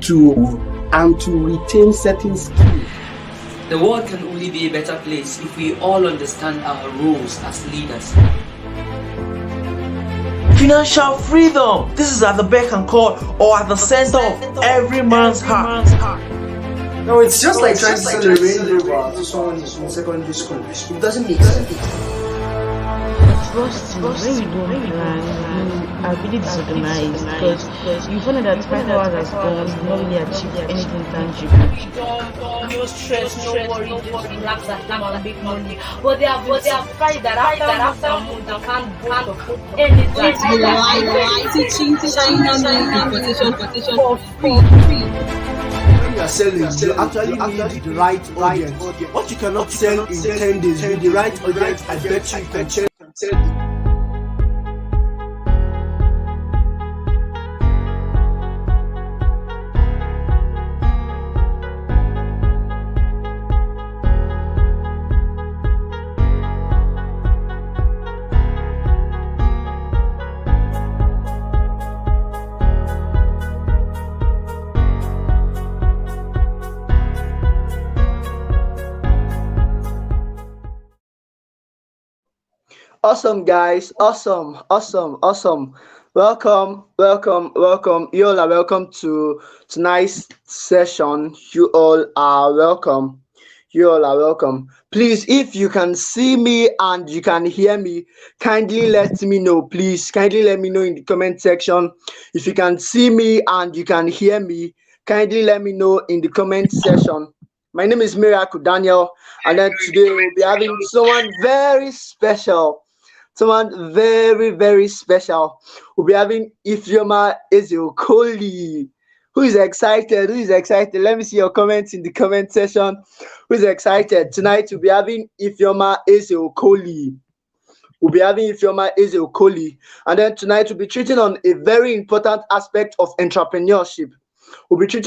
to and to retain certain skills. The world can only be a better place if we all understand our roles as leaders. Financial freedom. This is at the beck and call or at the center of every man's heart. No, it's just like trying to sell a Range Rover to someone in secondary school. It doesn't make sense. Trust me, when you don't plan, you are really disorganized because you find that 5 hours has gone, you not really achieve anything tangible. No stress, no worry, just relax and make money. But they are afraid that after a month they can't put anything. Teaching For free. When you are selling, you actually need the right audience. What you cannot sell in 10 days with the right audience, I bet you can sell. Awesome, guys. Awesome. Welcome. You all are welcome to tonight's session. You all are welcome. Please, if you can see me and you can hear me, kindly let me know. Please, kindly let me know in the comment section. If you can see me and you can hear me, kindly let me know in the comment section. My name is Miracle Daniel, and then today we'll be having someone very special. Someone very, very special. We'll be having Ezeokoli. Who is excited? Let me see your comments in the comment section. Who's excited? Tonight we'll be having Ezeokoli. And then tonight we'll be treating on a very important aspect of entrepreneurship. Which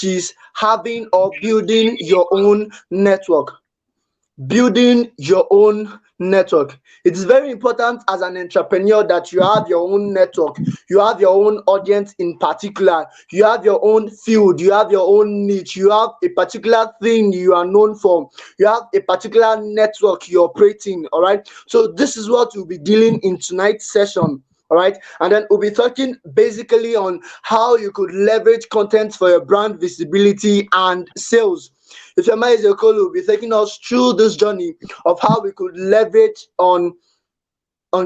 is having or building your own network. It is very important as an entrepreneur that you have your own network, you have your own audience in particular, you have your own field, you have your own niche, you have a particular thing you are known for, you have a particular network you're operating. All right, so this is what we'll be dealing in tonight's session. All right, and then we'll be talking basically on how you could leverage content for your brand visibility and sales. Ezeokoli will be taking us through this journey of how we could leverage on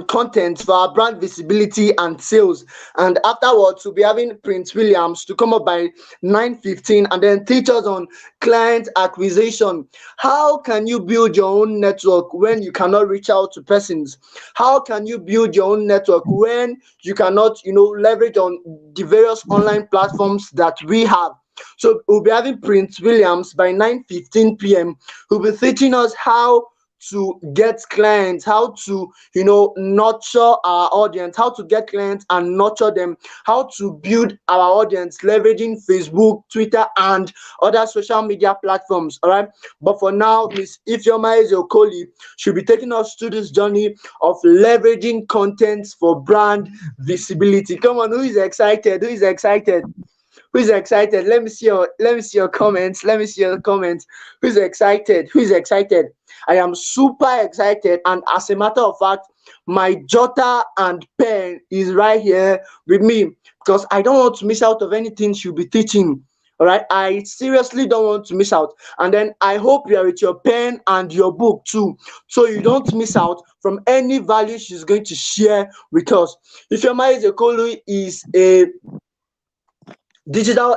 content for our brand visibility and sales. And afterwards, we'll be having Prince Williams to come up by 9:15 and then teach us on client acquisition. How can you build your own network when you cannot reach out to persons? How can you build your own network when you cannot, leverage on the various online platforms that we have? So we'll be having Prince Williams by 9:15 p.m. who'll be teaching us how to get clients, how to nurture our audience, how to get clients and nurture them, how to build our audience leveraging Facebook, Twitter, and other social media platforms. All right, but for now, Miss Ezeokoli should be taking us through this journey of leveraging content for brand visibility. Come on, who is excited? Who's excited? Let me see your comments. Who's excited? I am super excited, and as a matter of fact, my jotter and pen is right here with me because I don't want to miss out of anything she'll be teaching. All right, I seriously don't want to miss out. And then I hope you are with your pen and your book too, so you don't miss out from any value she's going to share with us. Ezeokoli is a digital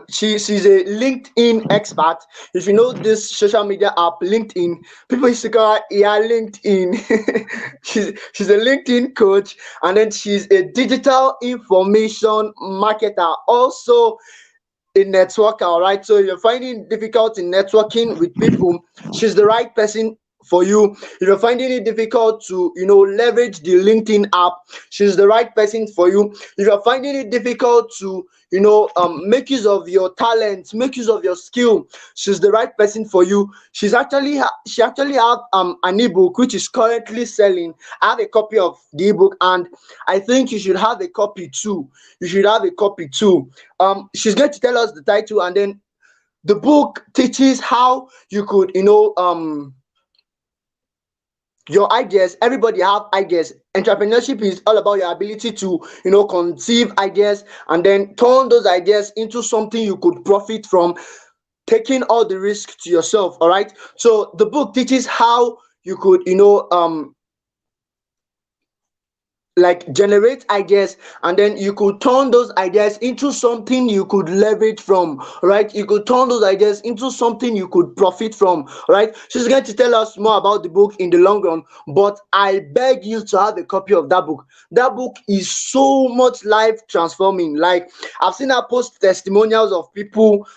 she's a LinkedIn expert. If you know this social media app LinkedIn, people used to call her LinkedIn. she's a LinkedIn coach, and then she's a digital information marketer, also a networker. All right, so you're finding difficult in networking with people, she's the right person for you. If you're finding it difficult to, leverage the LinkedIn app, she's the right person for you. If you're finding it difficult to, make use of your talent, make use of your skill, she's the right person for you. She actually have an ebook which is currently selling. I have a copy of the ebook, and I think you should have a copy too. You should have a copy too. She's going to tell us the title, and then the book teaches how you could, your ideas. Everybody have ideas. Entrepreneurship is all about your ability to, conceive ideas and then turn those ideas into something you could profit from, taking all the risk to yourself. All right, so the book teaches how you could, like generate ideas, and then you could turn those ideas into something you could leverage from, right? You could turn those ideas into something you could profit from, right? She's going to tell us more about the book in the long run, but I beg you to have a copy of that book. That book is so much life transforming. Like, I've seen her post testimonials of people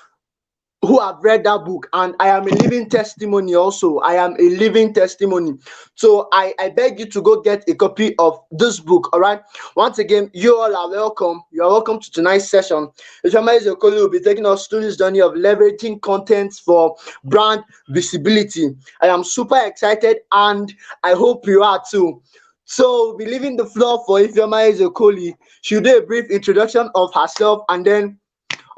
who have read that book, and I am a living testimony. Also, I am a living testimony. So I beg you to go get a copy of this book. All right, once again, you all are welcome. You are welcome to tonight's session. Ezeokoli will be taking us through this journey of leveraging content for brand visibility. I am super excited, and I hope you are too. So we'll be leaving the floor for Ezeokoli. She'll do a brief introduction of herself, and then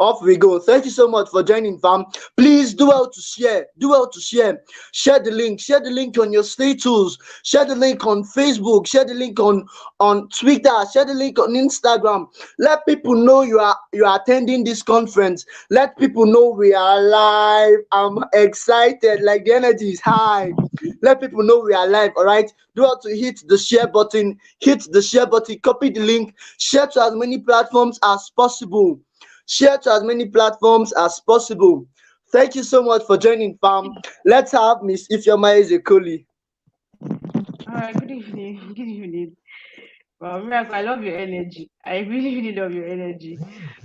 off we go. Thank you so much for joining, fam. Please do well to share. Do well to share. Share the link. Share the link on your status. Share the link on Facebook. Share the link on Twitter. Share the link on Instagram. Let people know you are attending this conference. Let people know we are live. I'm excited. Like, the energy is high. Let people know we are live. All right. Do well to hit the share button. Hit the share button. Copy the link. Share to as many platforms as possible. Share to as many platforms as possible. Thank you so much for joining, fam. Let's have Miss Ifeoma Ezeokoli. All right, good evening. Good evening. Well, Miracle, I love your energy. I really, really love your energy.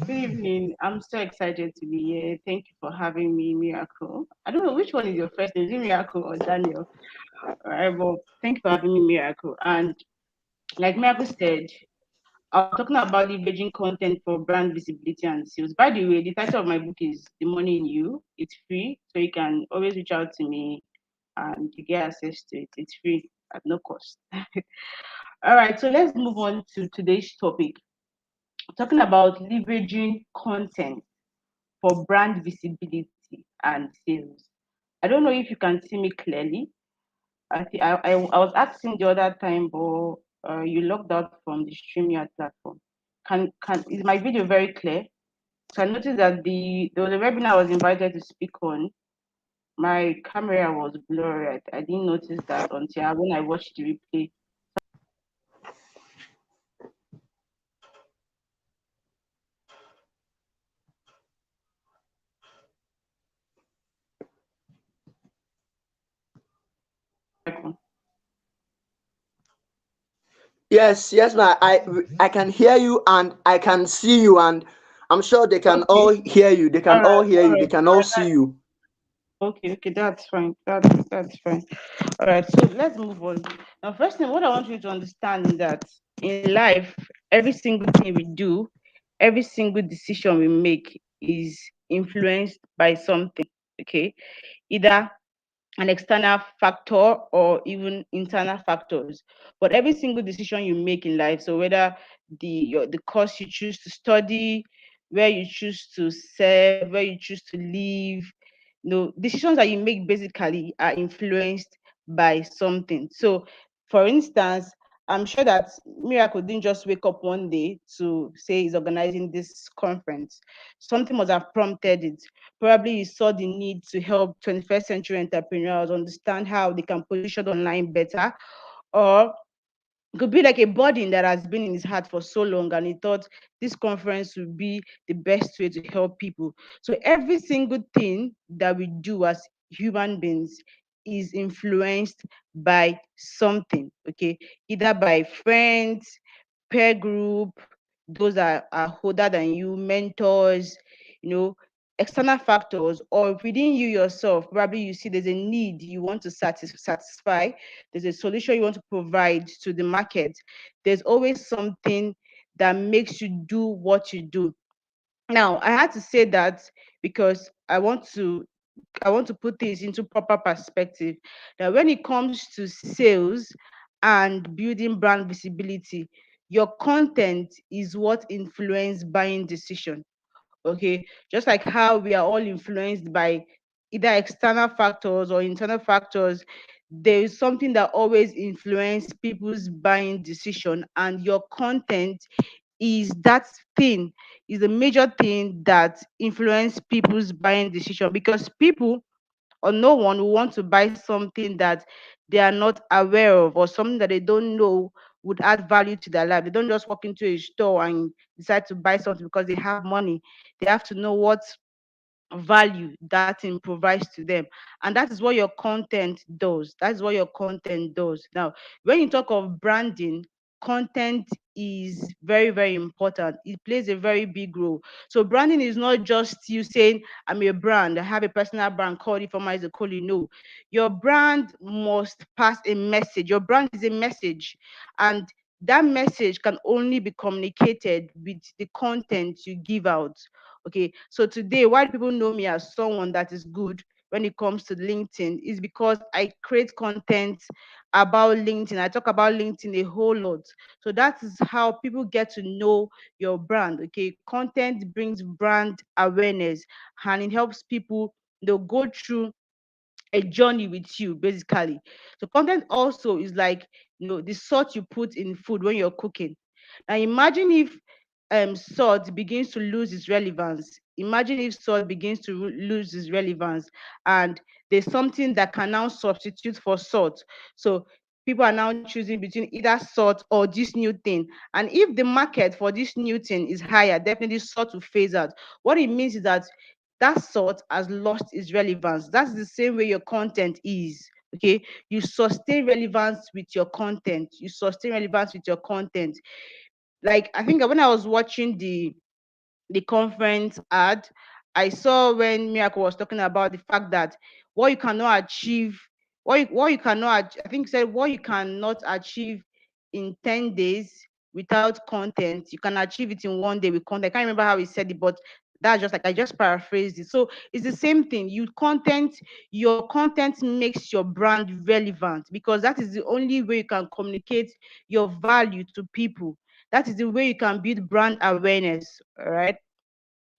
Good evening. I'm so excited to be here. Thank you for having me, Miracle. I don't know which one is your first name, is it Miracle or Daniel? All right, well, thank you for having me, Miracle. And like Miracle said, I was talking about leveraging content for brand visibility and sales. By the way, the title of my book is The Money in You. It's free, so you can always reach out to me and you get access to it. It's free at no cost. All right, so let's move on to today's topic. Talking about leveraging content for brand visibility and sales. I don't know if you can see me clearly. I was asking the other time, but you logged out from the StreamYard platform. Can is my video very clear? So I noticed that there was a webinar I was invited to speak on. My camera was blurry. I didn't notice that until when I watched the replay. Yes, yes, ma. I can hear you and I can see you, and I'm sure they can all Okay. hear you. They can All all right. hear All you. They right. can All all right. see you. Okay. That's fine. That's fine. All right. So let's move on. Now, first thing, what I want you to understand is that in life, every single thing we do, every single decision we make is influenced by something. Okay, either an external factor or even internal factors. But every single decision you make in life, so whether the course you choose to study, where you choose to serve, where you choose to live, decisions that you make basically are influenced by something. So, for instance, I'm sure that Miracle didn't just wake up one day to say he's organizing this conference. Something must have prompted it. Probably he saw the need to help 21st century entrepreneurs understand how they can position online better, or it could be like a burden that has been in his heart for so long, and he thought this conference would be the best way to help people. So every single thing that we do as human beings is influenced by something, okay, either by friends, peer group, those that are older than you, mentors, you know external factors, or within you yourself, probably you see there's a need you want to satisfy, there's a solution you want to provide to the market, there's always something that makes you do what you do. Now, I had to say that because I want to put this into proper perspective, that when it comes to sales and building brand visibility, your content is what influence buying decision. Okay, just like how we are all influenced by either external factors or internal factors, there is something that always influence people's buying decision, and your content is that thing, is a major thing that influence people's buying decision, because people or no one will want to buy something that they are not aware of, or something that they don't know would add value to their life. They don't just walk into a store and decide to buy something because they have money. They have to know what value that thing provides to them. And that is what your content does. That is what your content does. Now, when you talk of branding, content is very, very important. It plays a very big role. So branding is not just you saying, I'm a brand, I have a personal brand called wifeoma Ezeokoli. No, your brand must pass a message. Your brand is a message, and that message can only be communicated with the content you give out. Okay, so today, why people know me as someone that is good when it comes to LinkedIn is because I create content about LinkedIn. I talk about LinkedIn a whole lot. So that is how people get to know your brand. Okay, content brings brand awareness, and it helps people, they'll go through a journey with you, basically. So content also is like, the salt you put in food when you're cooking. Now imagine if salt begins to lose its relevance. Imagine if salt begins to lose its relevance, and there's something that can now substitute for salt. So people are now choosing between either salt or this new thing. And if the market for this new thing is higher, definitely salt will phase out. What it means is that that salt has lost its relevance. That's the same way your content is. Okay, you sustain relevance with your content. You sustain relevance with your content. Like, I think when I was watching the conference ad, I saw when Miracle was talking about the fact that what you cannot achieve, what you cannot, I think he said, what you cannot achieve in 10 days without content, you can achieve it in 1 day with content. I can't remember how he said it, but that's just like, I just paraphrased it. So it's the same thing. Your content makes your brand relevant, because that is the only way you can communicate your value to people. That is the way you can build brand awareness. All right.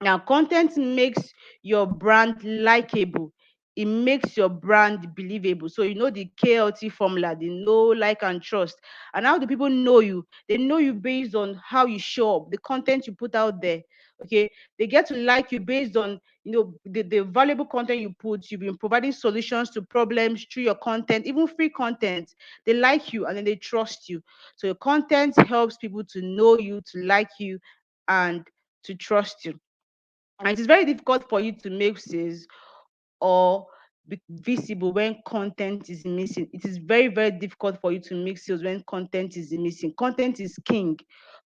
Now, content makes your brand likable. It makes your brand believable. So you know the KLT formula, the know, like, and trust. And how do people know you? They know you based on how you show up, the content you put out there. Okay. They get to like you based on the valuable content you put. You've been providing solutions to problems through your content, even free content. They like you and then they trust you. So your content helps people to know you, to like you, and to trust you. And it is very difficult for you to make sales or be visible when content is missing. It is very, very difficult for you to make sales when content is missing. Content is king.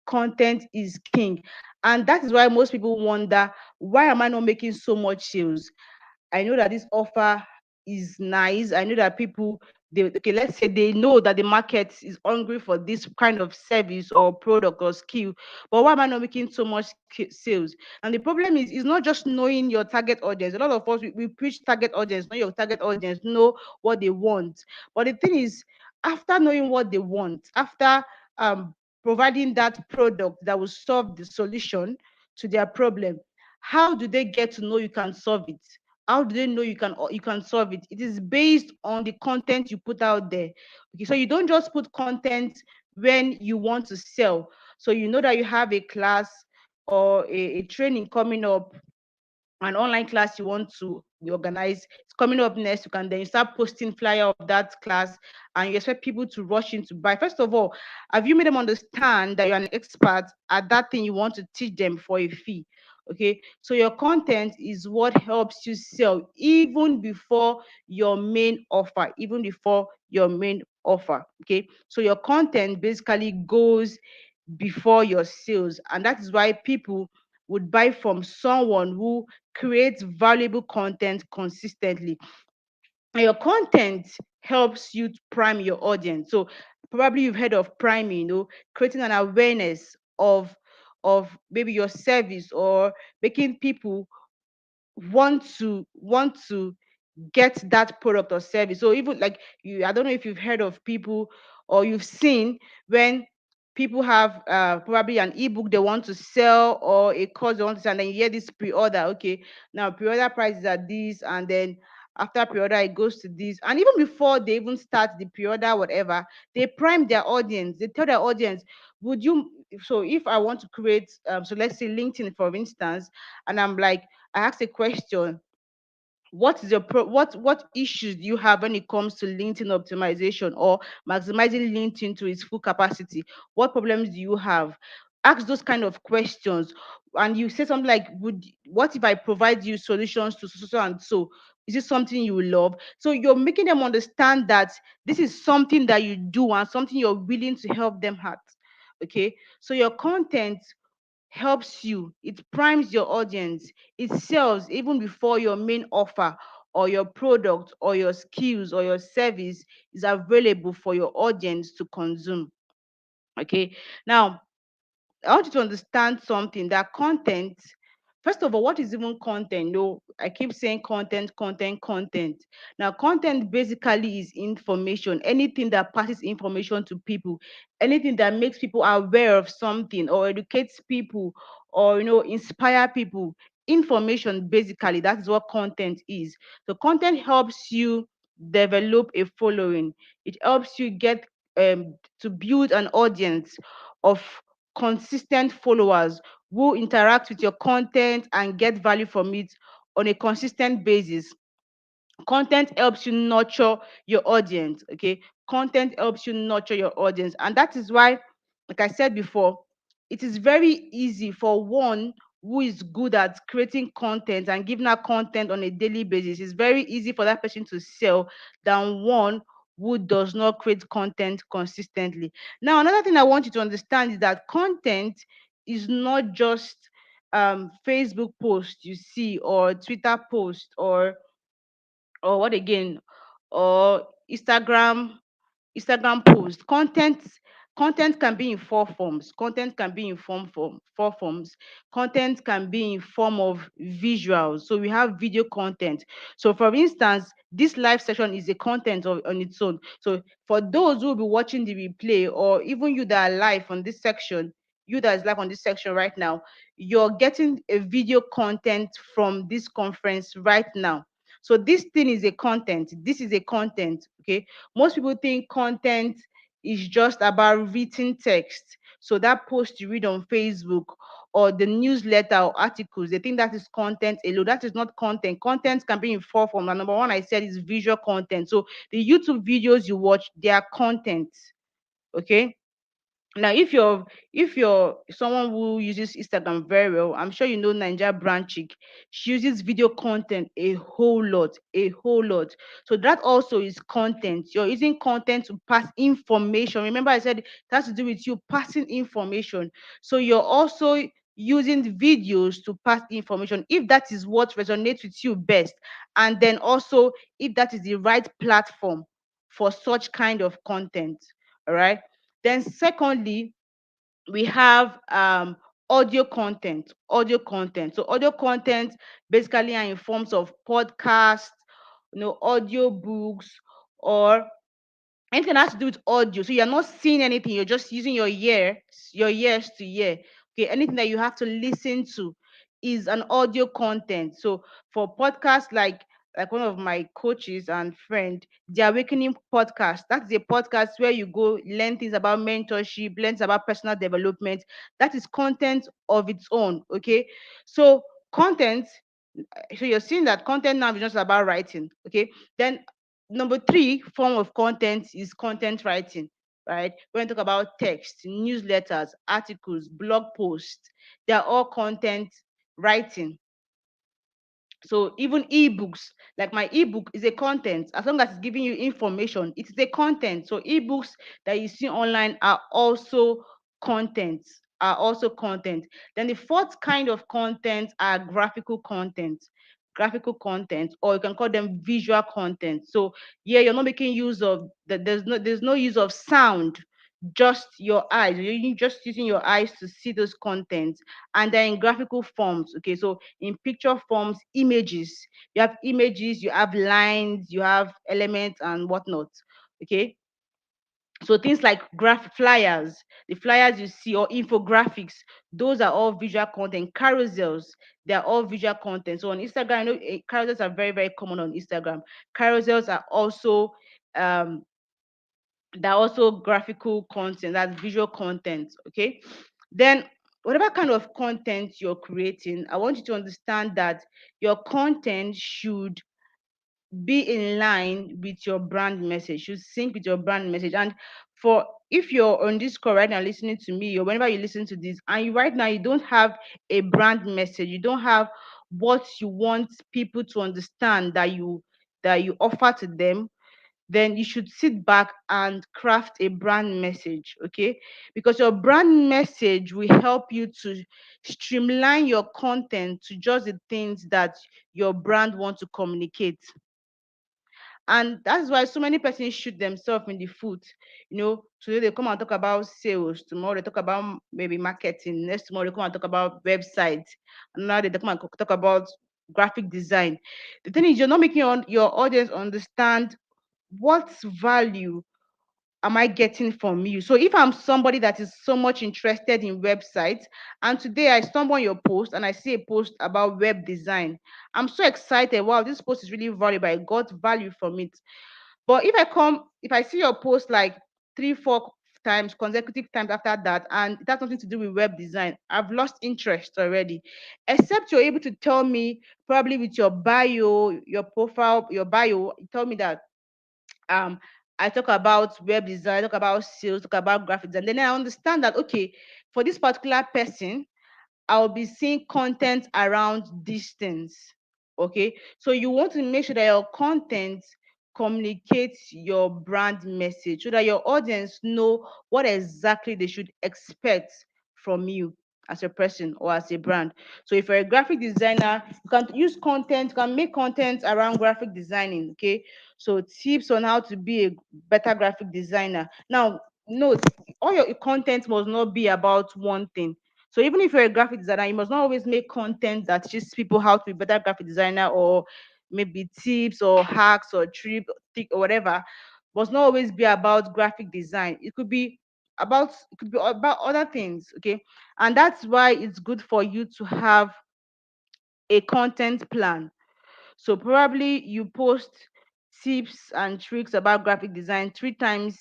Content is king. And that is why most people wonder, why am I not making so much sales? I know that this offer is nice. I know that people, okay, let's say they know that the market is hungry for this kind of service or product or skill, but why am I not making so much sales? And the problem is not just knowing your target audience. A lot of us, we preach target audience, know your target audience, know what they want. But the thing is, after knowing what they want, after um providing that product that will solve the solution to their problem, how do they get to know you can solve it? How do they know you can solve it? It is based on the content you put out there. Okay, so you don't just put content when you want to sell. So you know that you have a class or a training coming up, an online class you want to organize. It's coming up next. You can then start posting flyer of that class, and you expect people to rush in to buy. First of all, have you made them understand that you're an expert at that thing you want to teach them for a fee? Okay, so your content is what helps you sell even before your main offer, even before your main offer. Okay, so your content basically goes before your sales, and that is why people would buy from someone who creates valuable content consistently. And your content helps you to prime your audience. So probably you've heard of priming, creating an awareness of maybe your service, or making people want to get that product or service. So even like you, I don't know if you've heard of people, or you've seen when people have probably an ebook they want to sell, or a course they want to sell, and then you hear this pre-order. Okay, now pre-order prices are this, and then after pre-order it goes to this. And even before they even start the pre-order, whatever, they prime their audience. They tell their audience, would you, so if I want to create, so let's say LinkedIn, for instance, and I'm like, I ask a question, what is your what issues do you have when it comes to LinkedIn optimization or maximizing LinkedIn to its full capacity? What problems do you have? Ask those kind of questions, and you say something like, would, what if I provide you solutions to so, so, so and so? Is this something you will love? So you're making them understand that this is something that you do and something you're willing to help them at. Okay, so your content helps you, it primes your audience, it sells even before your main offer or your product or your skills or your service is available for your audience to consume. Okay, now I want you to understand something, that content, first of all, what is even content? No, I keep saying content, content, content. Now, content basically is information, anything that passes information to people, anything that makes people aware of something, or educates people, or inspire people. Information, basically, that's what content is. So content helps you develop a following. It helps you get to build an audience of consistent followers who interact with your content and get value from it on a consistent basis. Content helps you nurture your audience. Okay, content helps you nurture your audience, and that is why, like I said before, it is very easy for one who is good at creating content and giving out content on a daily basis. It's very easy for that person to sell than one who does not create content consistently. Now, another thing I want you to understand is that content is not just Facebook post you see, or Twitter post, or what again, or Instagram post. Content can be in four forms. Content can be in four forms. Content can be in form of visuals. So we have video content. So for instance, this live session is a content on its own. So for those who will be watching the replay, or even you that are live on this section, you that is live on this section right now, you're getting a video content from this conference right now. So this thing is a content. This is a content. Okay. Most people think content is just about written text. So that post you read on Facebook, or the newsletter or articles, they think that is content alone. That is not content. Content can be in four forms. And number one, I said, is visual content. So the YouTube videos you watch, they are content. Okay. Now, if you're someone who uses Instagram very well, I'm sure you know Ninja Brand Chick. She uses video content a whole lot, a whole lot. So that also is content. You're using content to pass information. Remember, I said it has to do with you passing information. So you're also using the videos to pass information, if that is what resonates with you best, and then also if that is the right platform for such kind of content. All right. Then secondly, we have audio content. Audio content. So audio content basically are in forms of podcasts, audio books, or anything that has to do with audio. So you're not seeing anything, you're just using your ears to hear. Okay, anything that you have to listen to is an audio content. So for podcasts, like one of my coaches and friend, the Awakening podcast, that's a podcast where you go learn things about mentorship, learn about personal development. That is content of its own. Okay, so content, so you're seeing that content now is just about writing. Okay, then number three form of content is content writing. Right, when we talk about text, newsletters, articles, blog posts, they're all content writing. So even ebooks, like my ebook is a content. As long as it's giving you information, it is a content. So ebooks that you see online are also content. are also content. Then the fourth kind of content are graphical content. Graphical content, or you can call them visual content. So yeah, you're not making use of that. There's no use of sound, just your eyes. You're just using your eyes to see those contents, and they're in graphical forms. Okay, so in picture forms, images. You have images, you have lines, you have elements and whatnot. Okay, so things like graph flyers, the flyers you see, or infographics, those are all visual content. Carousels, they are all visual content. So on Instagram, I know carousels are very, very common on Instagram. Carousels are also um they're also graphical content, that's visual content. Okay. Then whatever kind of content you're creating, I want you to understand that your content should be in line with your brand message, should sync with your brand message. And for if you're on this call right now listening to me, or whenever you listen to this, and you right now you don't have a brand message, you don't have what you want people to understand that you offer to them, then you should sit back and craft a brand message. Okay, because your brand message will help you to streamline your content to just the things that your brand wants to communicate. And that's why so many persons shoot themselves in the foot. Today they come and talk about sales, tomorrow they talk about maybe marketing, next tomorrow they come and talk about websites, and now they come and talk about graphic design. The thing is, you're not making your audience understand what value am I getting from you. So if I'm somebody that is so much interested in websites, and today I stumble on your post and I see a post about web design, I'm so excited. Wow, this post is really valuable. I got value from it. But if I see your post like 3, 4 times, consecutive times after that, and it has nothing to do with web design, I've lost interest already. Except you're able to tell me, probably with your bio, your profile, your bio, you tell me that um I talk about web design, talk about sales, talk about graphics, and then I understand that okay, for this particular person, I'll be seeing content around these things. Okay. So you want to make sure that your content communicates your brand message so that your audience know what exactly they should expect from you as a person or as a brand. So if you're a graphic designer, you can use content, you can make content around graphic designing. Okay. So tips on how to be a better graphic designer. Now, note, all your content must not be about one thing. So even if you're a graphic designer, you must not always make content that teaches people how to be better graphic designer, or maybe tips or hacks or or whatever. Must not always be about graphic design. It could be about other things. Okay. And that's why it's good for you to have a content plan. So probably you post tips and tricks about graphic design 3 times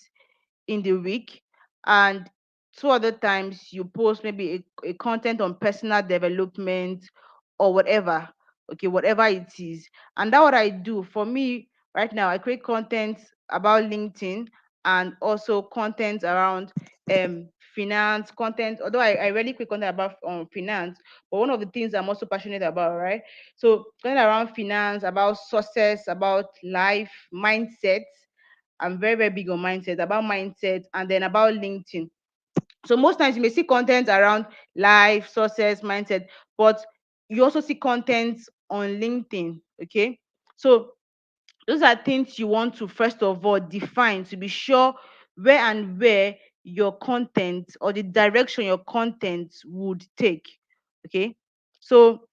in the week, and 2 other times you post maybe a content on personal development or whatever. Okay, whatever it is. And that's what I do. For me right now, I create content about LinkedIn, and also content around finance content, although I really create content about finance. But one of the things I'm also passionate about, right? So content around finance, about success, about life mindset. I'm very, very big on mindset, about mindset, and then about LinkedIn. So most times you may see content around life, success, mindset, but you also see content on LinkedIn. Okay. So those are things you want to first of all define to be sure where your content, or the direction your content would take. Okay. So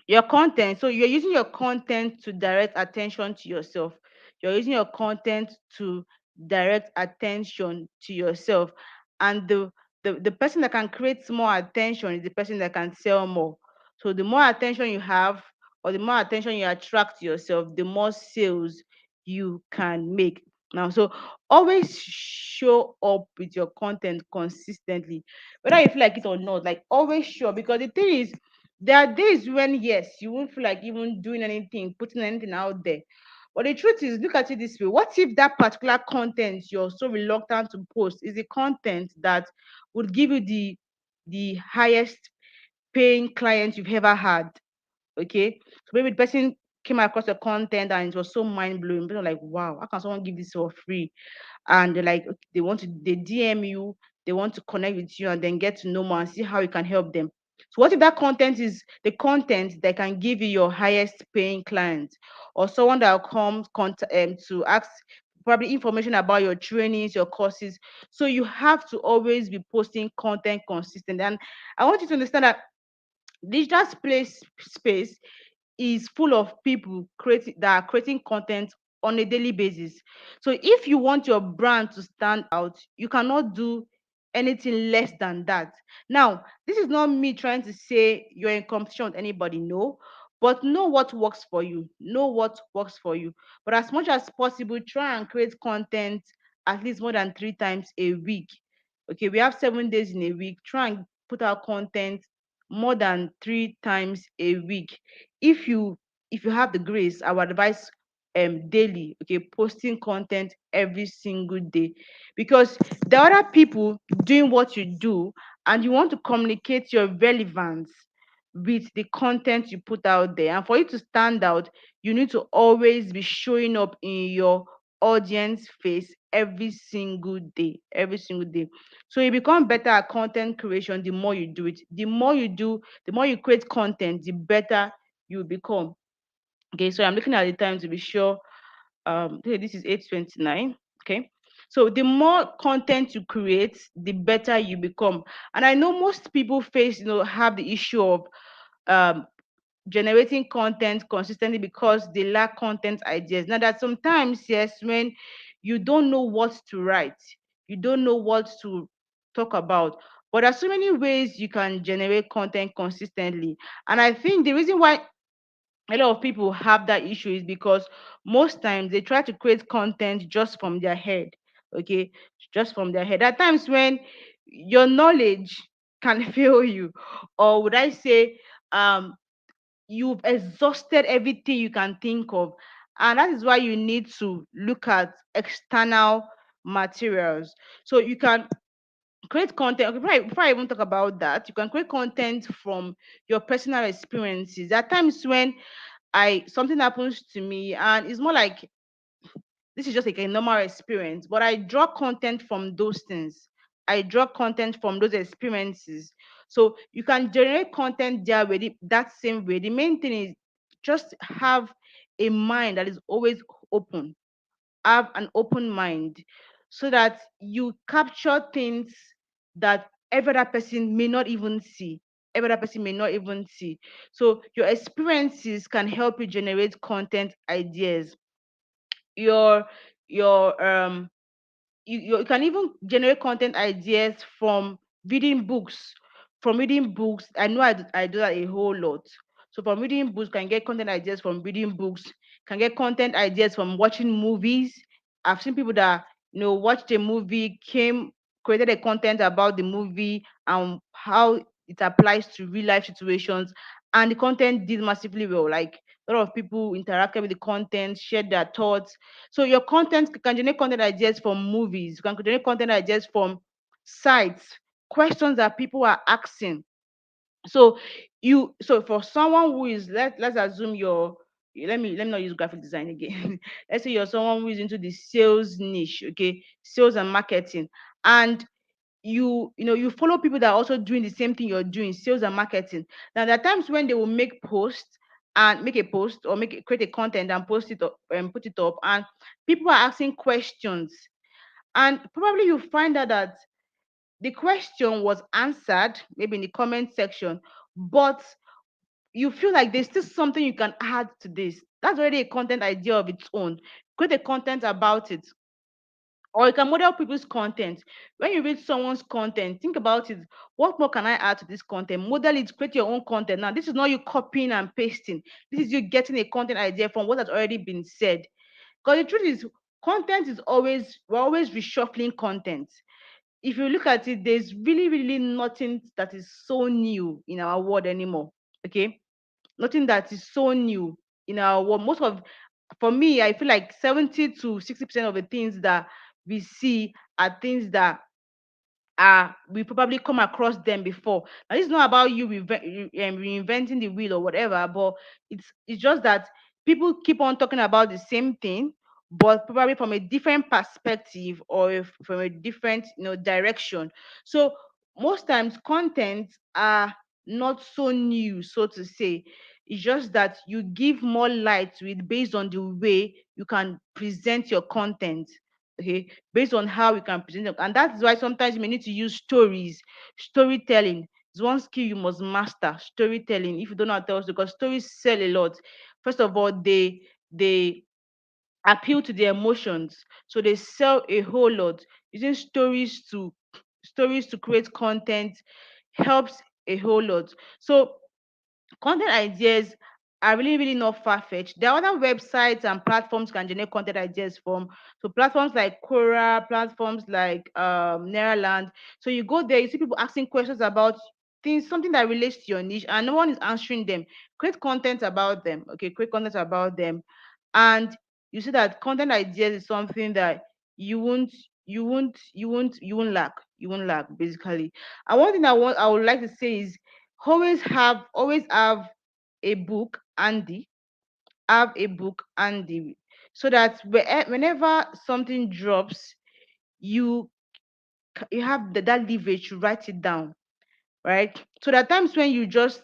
your content, so you're using your content to direct attention to yourself. You're using your content to direct attention to yourself. And the person that can create more attention is the person that can sell more. So the more attention you have, or the more attention you attract to yourself, the more sales you can make. Now, so always show up with your content consistently, whether you feel like it or not. Like, always show, because the thing is, there are days when, yes, you won't feel like even doing anything, putting anything out there. But the truth is, look at it this way: what if that particular content you're so reluctant to post is the content that would give you the highest paying client you've ever had? Okay. So maybe the person came across the content and it was so mind blowing. People are like, wow, how can someone give this for free? And they're like, okay, they DM you, they want to connect with you and then get to know more and see how you can help them. So what if that content is the content that can give you your highest paying client, or someone that will come to ask probably information about your trainings, your courses. So you have to always be posting content consistent. And I want you to understand that digital space is full of people creating that are creating content on a daily basis. So if you want your brand to stand out, you cannot do anything less than that. Now, this is not me trying to say you're in competition with anybody, no. But know what works for you. Know what works for you. But as much as possible, try and create content at least more than 3 times a week. Okay, we have 7 days in a week. Try and put out content more than 3 times a week. If you if you have the grace, I would advise daily, okay, posting content every single day, because there are other people doing what you do, and you want to communicate your relevance with the content you put out there. And for you to stand out, you need to always be showing up in your audience face every single day. So you become better at content creation the more you do it. The more you do, the more you create content, the better you become. Okay, so I'm looking at the time to be sure. Okay, this is 8:29. Okay. So the more content you create, the better you become. And I know most people have the issue of um generating content consistently because they lack content ideas. Now that sometimes, yes, when you don't know what to write, you don't know what to talk about. But there's so many ways you can generate content consistently. And I think the reason why a lot of people have that issue is because most times they try to create content just from their head. Okay, just from their head. At times when your knowledge can fail you, or would I say, um you've exhausted everything you can think of, and that is why you need to look at external materials. So you can create content. Okay, before I even talk about that, you can create content from your personal experiences. There are times when I something happens to me and it's more like this is just like a normal experience, but I draw content from those things. I draw content from those experiences. So you can generate content there with that same way. The main thing is just have a mind that is always open. Have an open mind so that you capture things that every other person may not even see. Every other person may not even see. So your experiences can help you generate content ideas. Your your you can even generate content ideas from reading books. From reading books, I know I do that a whole lot. So from reading books, can get content ideas from reading books, can get content ideas from watching movies. I've seen people that watched a movie, came created a content about the movie and how it applies to real life situations, and the content did massively well. Like a lot of people interacted with the content, shared their thoughts. So your content can generate content ideas from movies. You can generate content ideas from sites, questions that people are asking. So so for someone who is let's assume you're let me not use graphic design again. Let's say you're someone who is into the sales niche, okay, sales and marketing, and you follow people that are also doing the same thing you're doing, sales and marketing. Now there are times when they will make a post or create a content and post it up and put it up, and people are asking questions, and probably you find out that the question was answered maybe in the comment section, but you feel like there's still something you can add to this. That's already a content idea of its own. Create a content about it, or you can model people's content. When you read someone's content, think about it. What more can I add to this content? Model it, create your own content. Now, this is not you copying and pasting. This is you getting a content idea from what has already been said. Because the truth is, content is we're always reshuffling content. If you look at it, there's really, really nothing that is so new in our world anymore. Okay? Nothing that is so new in our world. For me, I feel like 70 to 60% of the things that we see are things that we probably come across them before. Now, it's not about you reinventing the wheel or whatever, but it's just that people keep on talking about the same thing, but probably from a different perspective or from a different direction. So most times contents are not so new, so to say. It's just that you give more light to it based on the way you can present your content. Okay, based on how you can present it. And that's why sometimes you may need to use storytelling. It's one skill you must master, storytelling. If you don't know how to tell, because stories sell a lot. First of all, they appeal to the emotions, so they sell a whole lot. Using stories to create content helps a whole lot. So content ideas are really, really not far-fetched. There are other websites and platforms can generate content ideas from. So platforms like Quora, platforms like Neuraland. So you go there, you see people asking questions about things, something that relates to your niche, and no one is answering them. Create content about them. Okay, create content about them. And you see that content ideas is something that you won't you won't lack. You won't lack, basically. And one thing I would like to say is always have a book handy. Have a book handy, so that whenever something drops, you you have that leverage to write it down, right? So there are times when you just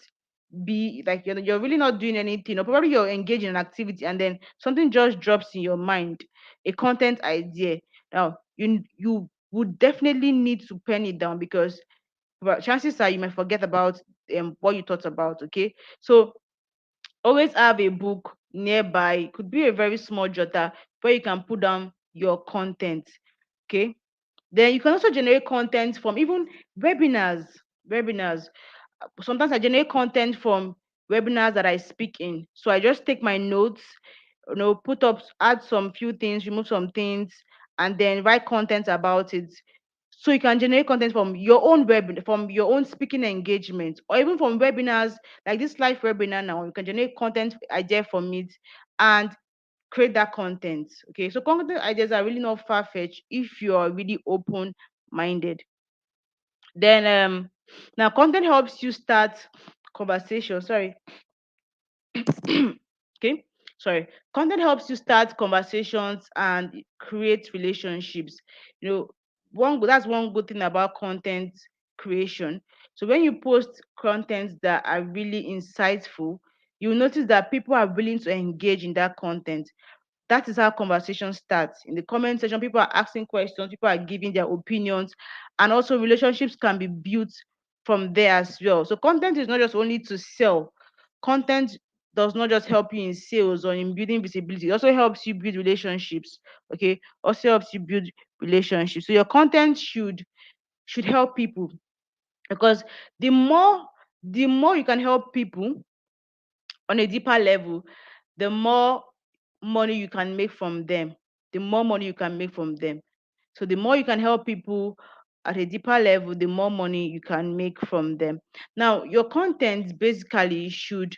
be like you're really not doing anything, or probably you're engaged in an activity, and then something just drops in your mind, a content idea. Now you would definitely need to pen it down, because chances are you might forget about what you thought about. Okay, so always have a book nearby. It could be a very small jotter where you can put down your content. Okay. Then you can also generate content from even webinars. Webinars. Sometimes I generate content from webinars that I speak in. So I just take my notes, put up, add some few things, remove some things, and then write content about it. So you can generate content from your own from your own speaking engagement, or even from webinars like this live webinar. Now you can generate content idea from it and create that content. Okay, so content ideas are really not far-fetched if you're really open-minded. Then now content helps you start conversation. Sorry. Okay, sorry. Content helps you start conversations and create relationships. That's one good thing about content creation. So when you post content that are really insightful, you'll notice that people are willing to engage in that content. That is how conversation starts. In the comment section, people are asking questions, people are giving their opinions, and also relationships can be built from there as well. So content is not just only to sell. Content does not just help you in sales or in building visibility. It also helps you build relationships. Okay, also helps you build relationships. So your content should help people, because the more the more you can help people on a deeper level, the more money you can make from them. The more money you can make from them. So the more you can help people at a deeper level, the more money you can make from them. Now, your content basically should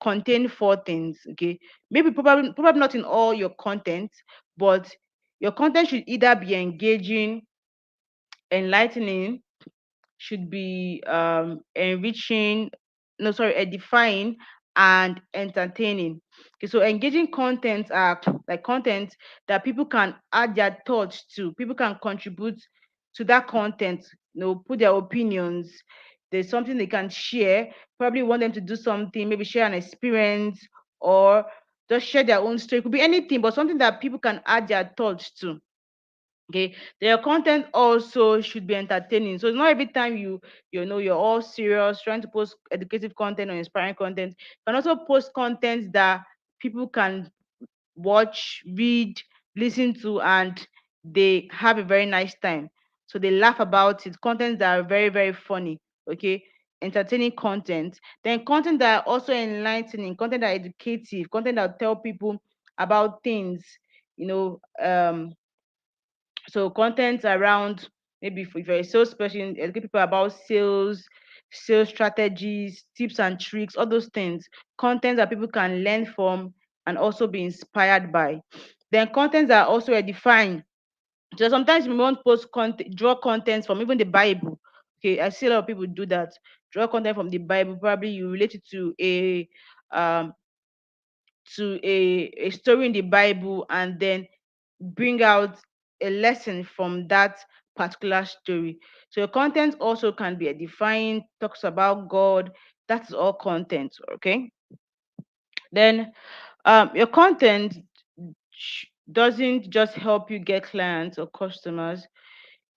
contain four things. Okay, maybe probably not in all your content, but your content should either be engaging, enlightening, should be enriching, no, sorry, edifying and entertaining. Okay, so engaging content are like content that people can add their thoughts to, people can contribute to that content, put their opinions. There's something they can share, probably want them to do something, maybe share an experience, or just share their own story. It could be anything, but something that people can add their thoughts to. Okay, their content also should be entertaining. So it's not every time you're all serious trying to post educative content or inspiring content. You can also post content that people can watch, read, listen to, and they have a very nice time. So they laugh about it. Content that are very, very funny. Okay, entertaining content. Then content that are also enlightening, content that are educative, content that tell people about things. You know, so content around, maybe if you're a salesperson, educate people about sales strategies, tips and tricks, all those things. Content that people can learn from and also be inspired by. Then contents are also edifying. So sometimes we want post content, draw content from even the Bible. Okay, I see a lot of people do that. Draw content from the Bible. Probably you relate it to a um to a story in the Bible and then bring out a lesson from that particular story. So your content also can be edifying, talks about God. That's all content, okay? Then your content doesn't just help you get clients or customers.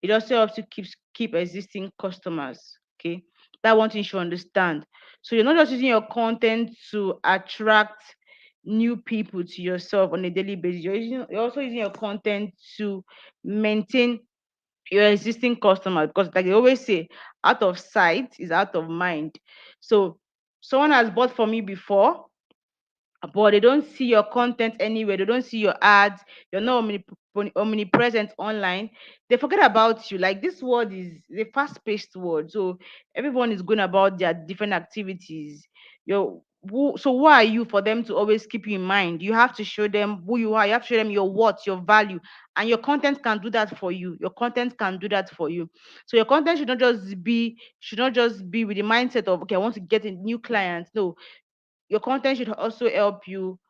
It also helps you keep existing customers. Okay, that one thing you should understand. So you're not just using your content to attract new people to yourself on a daily basis. You're also using your content to maintain your existing customers, because like they always say, out of sight is out of mind. So someone has bought from you before, but they don't see your content anywhere. They don't see your ads. You're not omnipresent online. They forget about you. Like, this world is a fast-paced world, so everyone is going about their different activities. So who are you for them to always keep you in mind? You have to show them who you are. You have to show them your worth, your value, and your content can do that for you. Your content can do that for you. So your content should not just be with the mindset of, okay, I want to get a new client. No, your content should also help you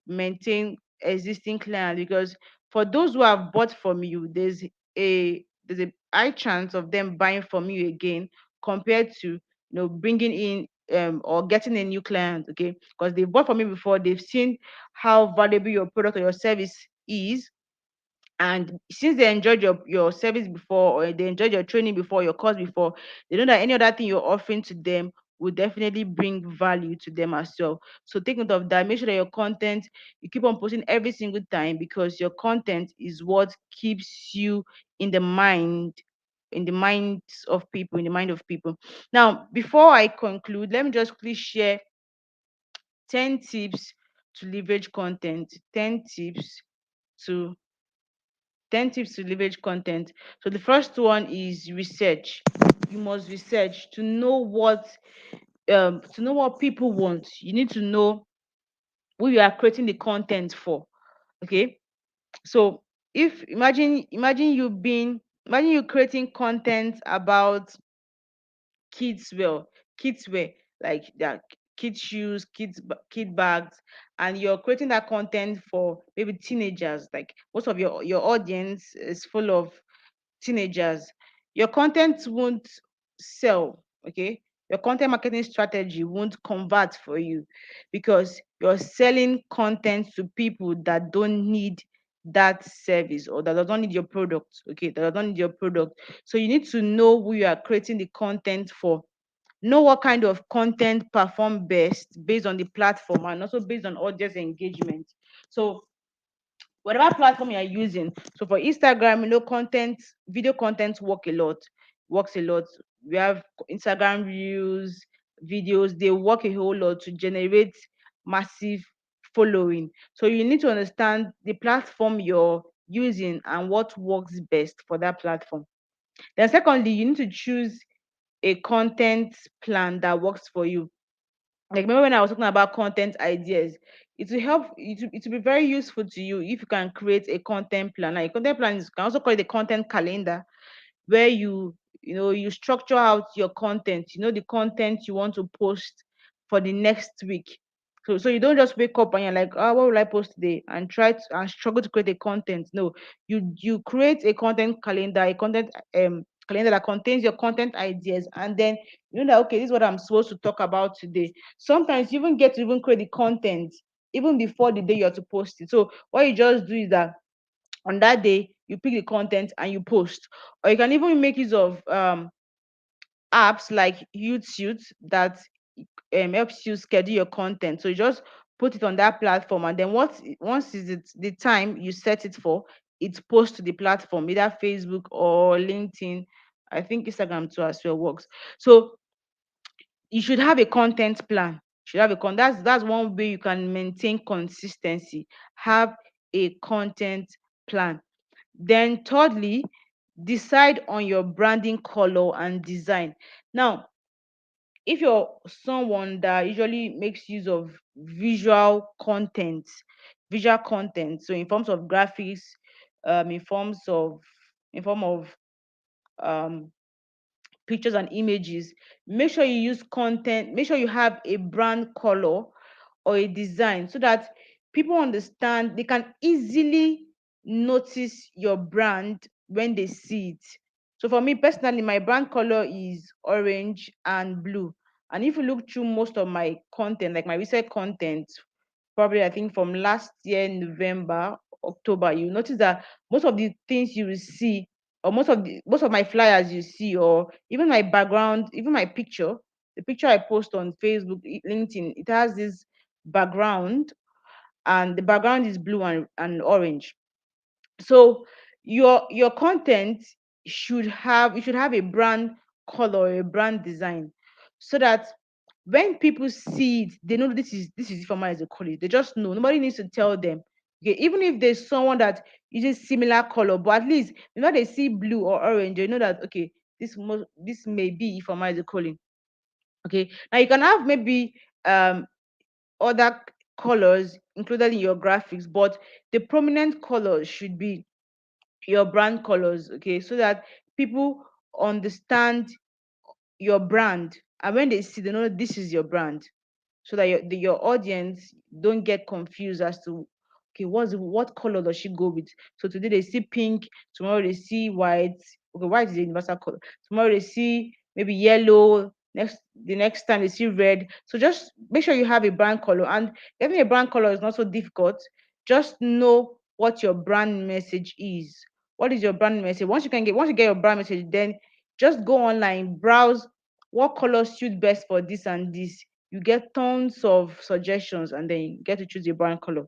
maintain existing clients, because for those who have bought from you, there's a high chance of them buying from you again, compared to bringing in or getting a new client. Okay, because they've bought from you before, they've seen how valuable your product or your service is, and since they enjoyed your service before, or they enjoyed your training before, your course before, they know that any other thing you're offering to them will definitely bring value to them as well. So take note of that. Make sure that your content, you keep on posting every single time, because your content is what keeps you in the mind, in the minds of people, in the mind of people. Now, before I conclude, let me just quickly share 10 tips to leverage content. 10 tips to leverage content. So the first one is research. You must research to know what people want. You need to know who you are creating the content for. Okay. So if imagine you creating content about kids well, kids wear, like their kids shoes, kid bags, and you're creating that content for maybe teenagers. Like, most of your audience is full of teenagers. Your content won't sell. Okay, your content marketing strategy won't convert for you, because you're selling content to people that don't need that service, or that don't need your product. Okay, that don't need your product. So you need to know who you are creating the content for. Know what kind of content perform best based on the platform, and also based on audience engagement. So whatever platform you are using. So for Instagram, video content works a lot. We have Instagram reels, videos, they work a whole lot to generate massive following. So you need to understand the platform you're using and what works best for that platform. Then secondly, you need to choose a content plan that works for you. Like, remember when I was talking about content ideas, it will be very useful to you if you can create a content plan. Like, content plan is, you can also call it a content calendar, where you structure out your content, the content you want to post for the next week. So you don't just wake up and you're like, oh, what will I post today, and try to and struggle to create a content. No, you create a content calendar, a content calendar that contains your content ideas, and then you know that, okay, this is what I'm supposed to talk about today. Sometimes you even get to even create the content even before the day you're to post it. So what you just do is that on that day you pick the content and you post. Or you can even make use of apps like YouTube that helps you schedule your content. So you just put it on that platform, and then once is it the time you set it for, it posts to the platform, either Facebook or LinkedIn. I think Instagram too as well works. So you should have a content plan. You should have that's one way you can maintain consistency. Have a content plan. Then thirdly, decide on your branding color and design. Now, if you're someone that usually makes use of visual content, so in forms of graphics, in form of um pictures and images, make sure you use content, make sure you have a brand color or a design, so that people understand, they can easily notice your brand when they see it. So for me personally, my brand color is orange and blue. And if you look through most of my content, like my recent content, probably I think from last year, November, October, you notice that most of the things you will see, or most of my flyers you see, or even my background, even my picture, the picture I post on Facebook, LinkedIn, it has this background, and the background is blue and orange. So your content you should have a brand color, a brand design, so that when people see it, they know this is Ifeoma Ezeokoli. They just know. Nobody needs to tell them. Okay, even if there's someone that uses similar color, but at least they see blue or orange, they know that okay, this may be Ifeoma Ezeokoli. Okay, now you can have maybe um other colors included in your graphics, but the prominent colors should be your brand colors, okay, so that people understand your brand, and when they see, they know this is your brand, so that your audience don't get confused as to okay, what color does she go with. So today they see pink, tomorrow they see white. Okay, white is the universal color. Tomorrow they see maybe yellow. The next time they see red. So just make sure you have a brand color. And getting a brand color is not so difficult. Just know what your brand message is. What is your brand message? Once you get your brand message, then just go online, browse what color suit best for this and this. You get tons of suggestions, and then you get to choose your brand color.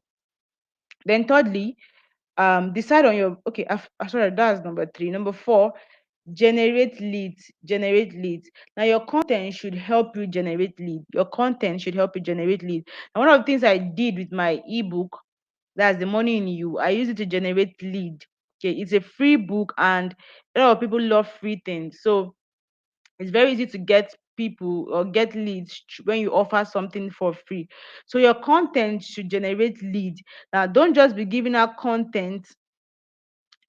Then thirdly, decide on your okay. Sorry, that's number three. Number four, generate leads. Generate leads. Now your content should help you generate lead. Your content should help you generate lead. And one of the things I did with my ebook, that's the money in you, I use it to generate lead. Okay, it's a free book, and a lot of people love free things. So it's very easy to get people or get leads when you offer something for free. So your content should generate lead. Now don't just be giving out content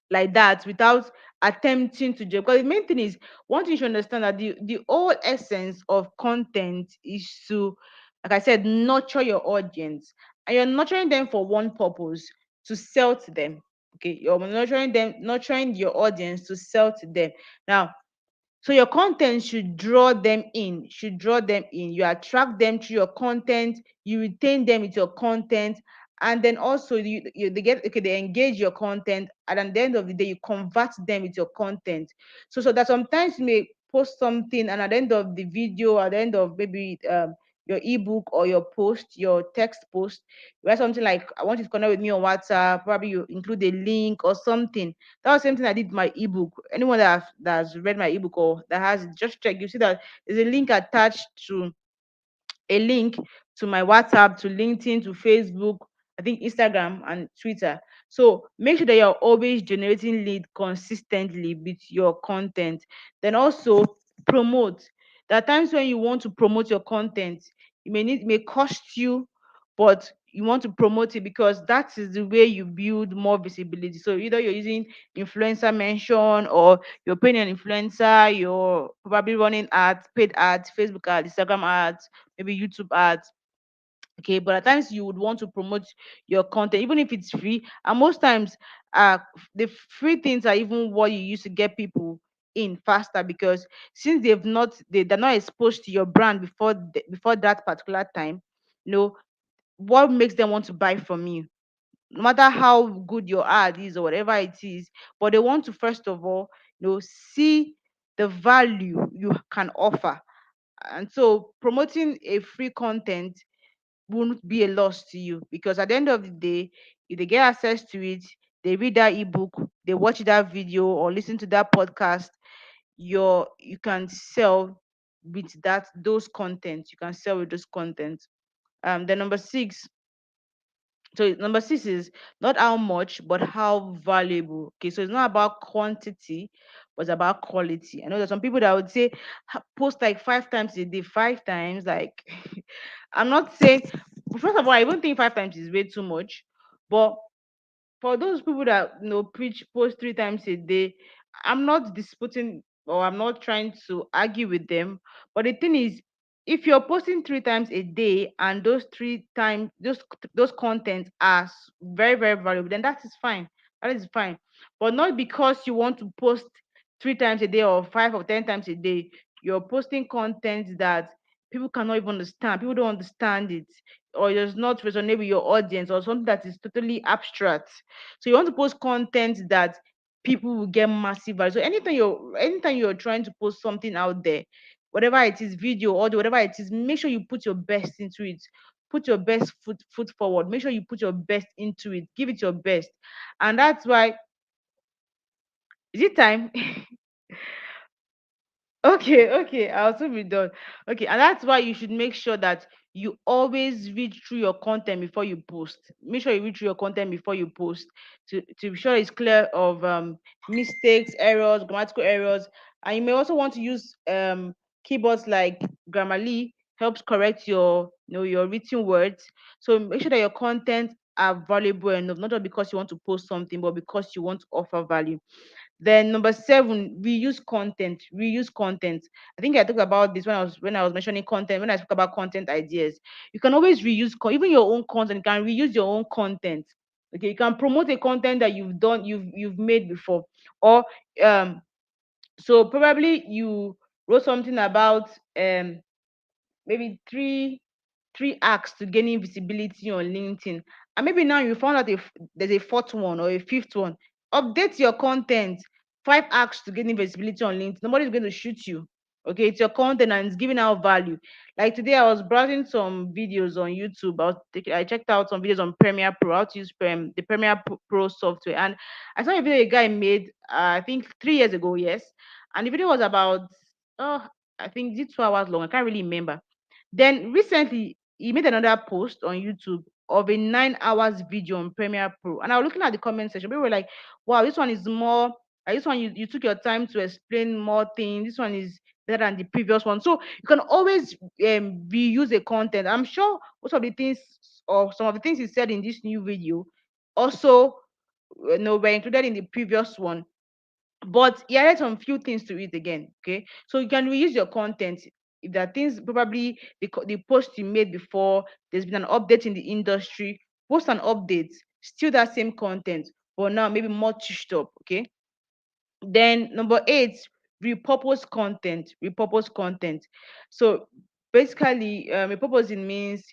like that without attempting to because the main thing is, one thing you should understand, that the whole essence of content is to, like I said, nurture your audience. And you're nurturing them for one purpose: to sell to them. Okay, you're nurturing your audience to sell to them. Now, so your content should draw them in, You attract them through your content, you retain them with your content, and then also they get okay, they engage your content, and at the end of the day, you convert them with your content. So that sometimes you may post something, and at the end of the video, at the end of maybe your ebook or your post, your text post, you write something like, I want you to connect with me on WhatsApp. Probably you include a link or something. That was the same thing I did with my ebook. Anyone that's read my ebook or that has it, just check. You see that there's a link attached to a link to my WhatsApp, to LinkedIn, to Facebook, I think Instagram and Twitter. So make sure that you're always generating lead consistently with your content. Then also promote. There are times when you want to promote your content. It may cost you, but you want to promote it because that is the way you build more visibility. So either you're using influencer mention, or you're paying an influencer, you're probably running ads, paid ads, Facebook ads, Instagram ads, maybe YouTube ads. Okay, but at times you would want to promote your content, even if it's free. And most times, the free things are even what you use to get people in faster, because since they're not exposed to your brand before that particular time, you know what makes them want to buy from you, no matter how good your ad is or whatever it is. But they want to first of all, see the value you can offer. And so promoting a free content won't be a loss to you, because at the end of the day, if they get access to it, they read that ebook, they watch that video or listen to that podcast, you can sell with those content. You can sell with those content. The number six is not how much, but how valuable. Okay, so it's not about quantity, but it's about quality. I know there's some people that would say post like 5 times a day, 5 times. Like, I'm not saying, first of all, I even think 5 times is way too much. But for those people that preach post 3 times a day, I'm not disputing, or I'm not trying to argue with them. But the thing is, if you're posting 3 times a day and those 3 times those contents are very very valuable, then that is fine. That is fine. But not because you want to post 3 times a day or 5 or 10 times a day, you're posting content that people cannot even understand. People don't understand it, or it does not resonate with your audience, or something that is totally abstract. So you want to post content that people will get massive value. So anytime you're trying to post something out there, whatever it is, video, audio, whatever it is, make sure you put your best into it. Put your best foot forward. Make sure you put your best into it. Give it your best. And that's why, is it time? Okay, okay, I'll soon be done. Okay, and that's why you should make sure that you always read through your content before you post. Make sure you read through your content before you post to be sure it's clear of mistakes, errors, grammatical errors. And you may also want to use keyboards like Grammarly helps correct your written words. So make sure that your content are valuable enough, not just because you want to post something, but because you want to offer value. Then number seven, reuse content. Reuse content. I think I talked about this when I was mentioning content. When I spoke about content ideas, you can always reuse even your own content. You can reuse your own content. Okay, you can promote a content that you've made before, or um. So probably you wrote something about maybe three acts to gaining visibility on LinkedIn. And maybe now you found out if there's a fourth one or a fifth one. Update your content. 5 acts to gaining visibility on LinkedIn. Nobody's going to shoot you. Okay, it's your content and it's giving out value. Like today, I was browsing some videos on YouTube. I checked out some videos on Premiere Pro, how to use the Premiere Pro software. And I saw a video a guy made, I think 3 years ago, yes. And the video was about, oh, I think it's 2 hours long. I can't really remember. Then recently, he made another post on YouTube of a 9 hours video on Premiere Pro. And I was looking at the comment section. People were like, wow, this one is more, this one you took your time to explain more things. This one is better than the previous one. So you can always reuse the content. I'm sure most of the things or some of the things he said in this new video also were included in the previous one, but he added some few things to it again. Okay, so you can reuse your content. If there are things, probably the post you made before, there's been an update in the industry, post an update, still that same content, but now maybe more touched up. Okay, then number eight, repurpose content. Repurpose content. So basically, repurposing means,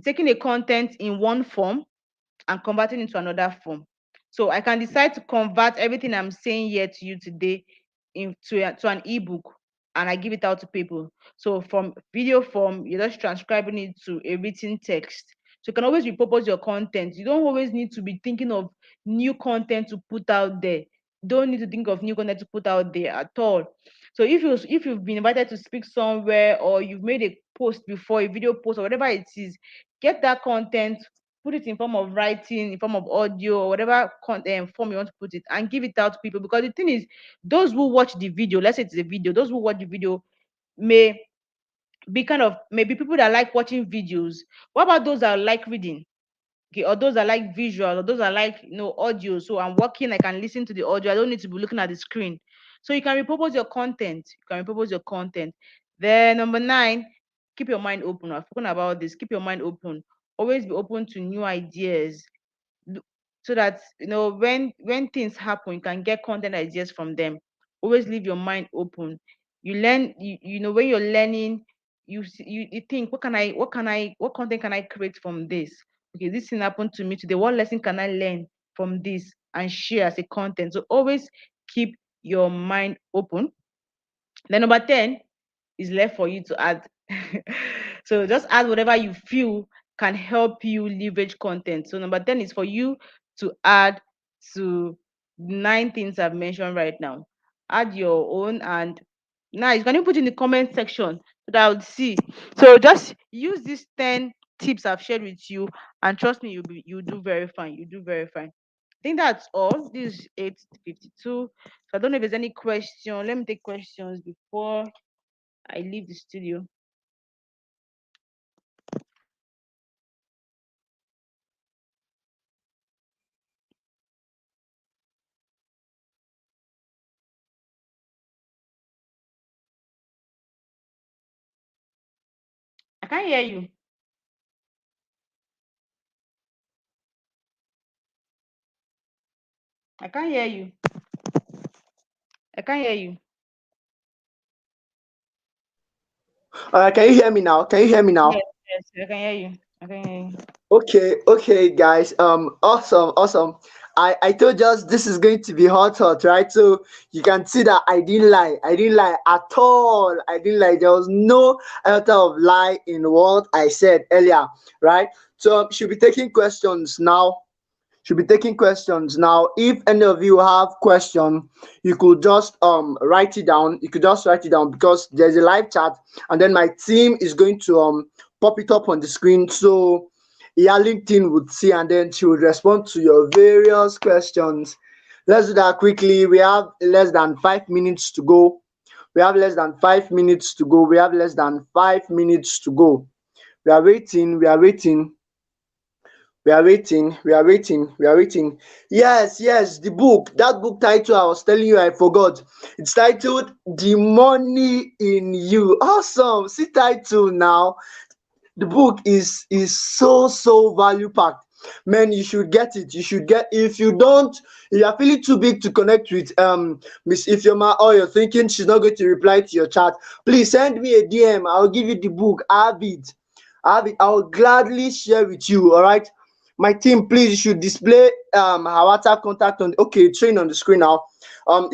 taking a content in one form and converting into another form. So I can decide to convert everything I'm saying here to you today to an ebook, and I give it out to people. So from video form, you're just transcribing it to a written text. So you can always repurpose your content. You don't always need to be thinking of new content to put out there. You don't need to think of new content to put out there at all. So if you've been invited to speak somewhere, or you've made a post before, a video post or whatever it is, get that content, put it in form of writing, in form of audio, or whatever form you want to put it, and give it out to people. Because the thing is, those who watch the video, let's say it's a video, those who watch the video may be maybe people that like watching videos. What about those that like reading? Okay, or those that like visual, or those that like audio. So I'm working, I can listen to the audio. I don't need to be looking at the screen. So you can repurpose your content. You can repurpose your content. Then number nine, keep your mind open. I've spoken about this. Keep your mind open. Always be open to new ideas, so that when things happen, you can get content ideas from them. Always leave your mind open. You learn, when you're learning, you think, what content can I create from this? Okay, this thing happened to me today, what lesson can I learn from this and share as a content? So always keep your mind open. Then number 10 is left for you to add. So just add whatever you feel can help you leverage content. So number 10 is for you to add to 9 things I've mentioned right now. Add your own, and now you can even put in the comment section so that I would see. So just use these 10 tips I've shared with you, and trust me, you do very fine. You do very fine. I think that's all. This is 8:52. So I don't know if there's any question. Let me take questions before I leave the studio. can't hear you. I can't hear you. I can't hear you. Can you hear me now? Can you hear me now? Yes, yes, I can hear you. I can hear you. Okay, guys. Awesome. I told you this is going to be hot, right? So you can see that I didn't lie. I didn't lie at all. I didn't lie. There was no iota of lie in what I said earlier, right? So should be taking questions now. If any of you have question, you could just write it down. Because there's a live chat, and then my team is going to pop it up on the screen, so LinkedIn would see, and then she would respond to your various questions. Let's do that quickly. We have less than 5 minutes to go. We are waiting. Yes, the book. That book title I was telling you, I forgot. It's titled The Money in You. Awesome. See title now. The book is so value packed. Man, you should get it. If you are feeling too big to connect with Miss Ifeoma, or you're thinking she's not going to reply to your chat, please send me a DM. I'll give you the book. I have it. I'll gladly share with you. All right. My team, please, you should display her WhatsApp contact on train on the screen now. You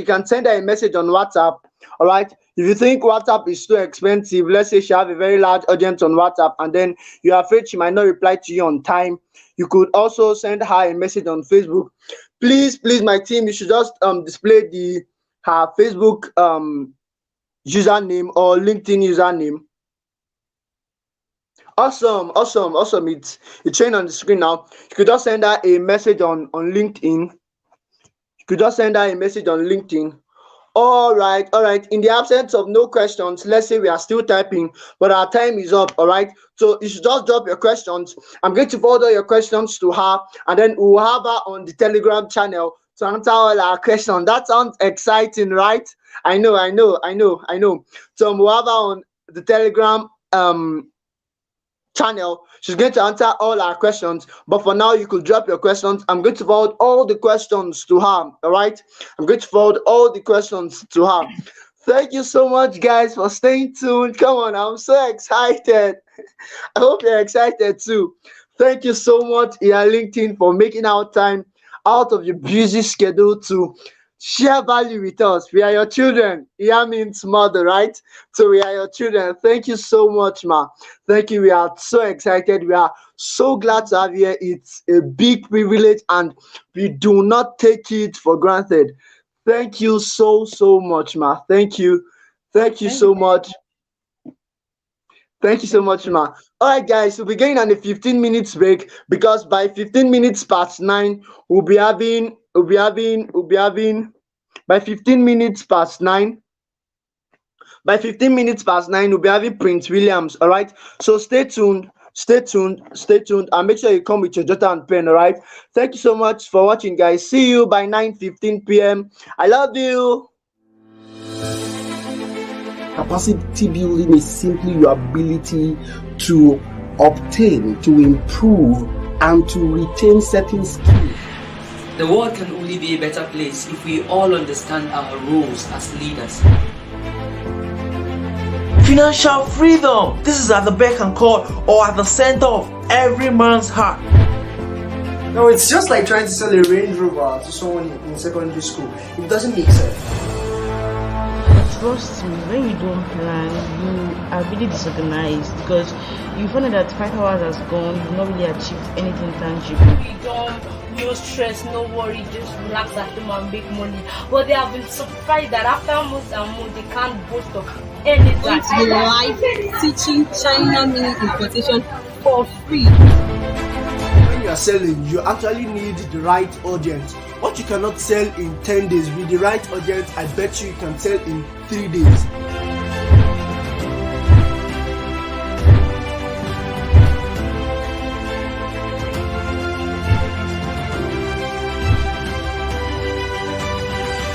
can send her a message on WhatsApp. All right. If you think WhatsApp is too expensive, let's say she have a very large audience on WhatsApp, and then you're afraid she might not reply to you on time, you could also send her a message on Facebook. Please, my team, you should just display her Facebook username or LinkedIn username. Awesome. It's showing on the screen now. You could just send her a message on LinkedIn. All right. In the absence of no questions, let's say we are still typing, but our time is up. All right. So you should just drop your questions. I'm going to forward all your questions to her, and then we'll have her on the Telegram channel to answer all our questions. That sounds exciting, right? I know. So we'll have her on the Telegram channel. She's going to answer all our questions, but for now you could drop your questions. I'm going to forward all the questions to her. All right, Thank you so much, guys, for staying tuned. Come on, I'm so excited. I hope you're excited too. Thank you so much, LinkedIn, for making our time out of your busy schedule to share value with us. We are your children. Iya means mother, right? So we are your children. Thank you so much, ma. Thank you. We are so excited. We are so glad to have you here. It's a big privilege, and we do not take it for granted. Thank you so much, ma. Thank you so much. Thank you so much, ma. All right, guys, we'll be going on a 15 minutes break, because by 15 minutes past 9, we'll be having by 15 minutes past 9, we'll be having Prince Williams. All right, so stay tuned, and make sure you come with your jotter and pen. All right, thank you so much for watching, guys. See you by 9:15 p.m. I love you. Capacity building is simply your ability to obtain, to improve, and to retain certain skills. The world can only be a better place if we all understand our roles as leaders. Financial freedom. This is at the beck and call, or at the center of every man's heart. No, it's just like trying to sell a Range Rover to someone in secondary school. It doesn't make sense. Trust me, when you don't plan, you are really disorganized, because you find out that 5 hours has gone, you've not really achieved anything tangible. Freedom, no stress, no worry, just relax at home and make money. But they have been surprised that after months and months, they can't boast of anything. It's live teaching China mini importation for free. When you are selling, you actually need the right audience. What you cannot sell in 10 days, with the right audience, I bet you can sell in 3 days.